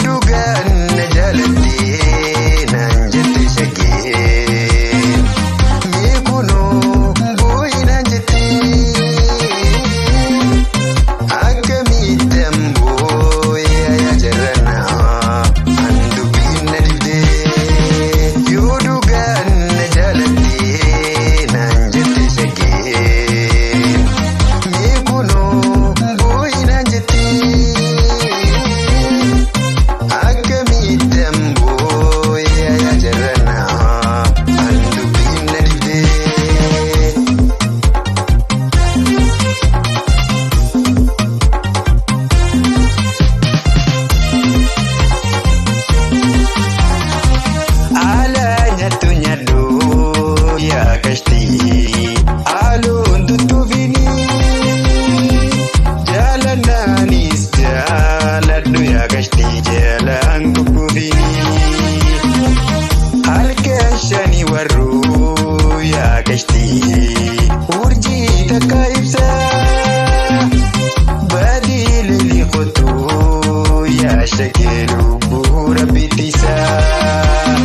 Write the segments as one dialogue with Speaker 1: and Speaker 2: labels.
Speaker 1: Dhugaan na jaalattee naan jette shaggee mee kunoo boo'i naan jettee akkamitti boo'ee jarranaa an dubbiin na dibdee yoo dhugaan na jaalattee naan jette shaggee mee kunoo boo'i naan jettee. Urjii takka ibsaa badii lilii qotuu yaa shaggee lubbuu rabbiitti isaa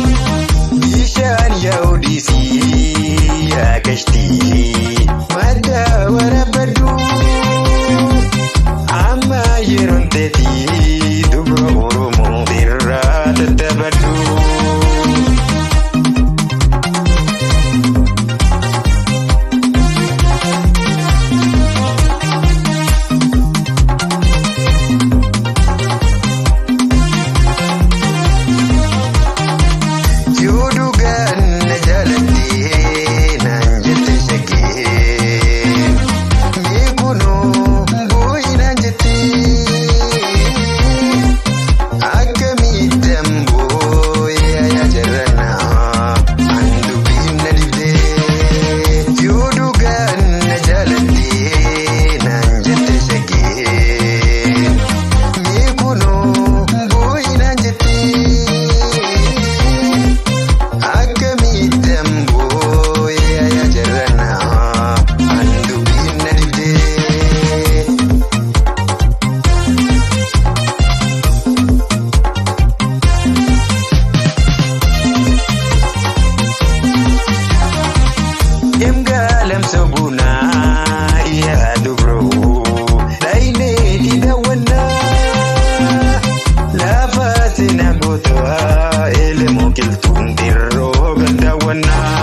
Speaker 1: bishaan yaa odisii yaa gashtii madda waraabadhu amma yeroon teetii dubra Oromoo irraa dadhabadhu. Lafa sina goota elemoo kiltuun dirroo ganda wannaa.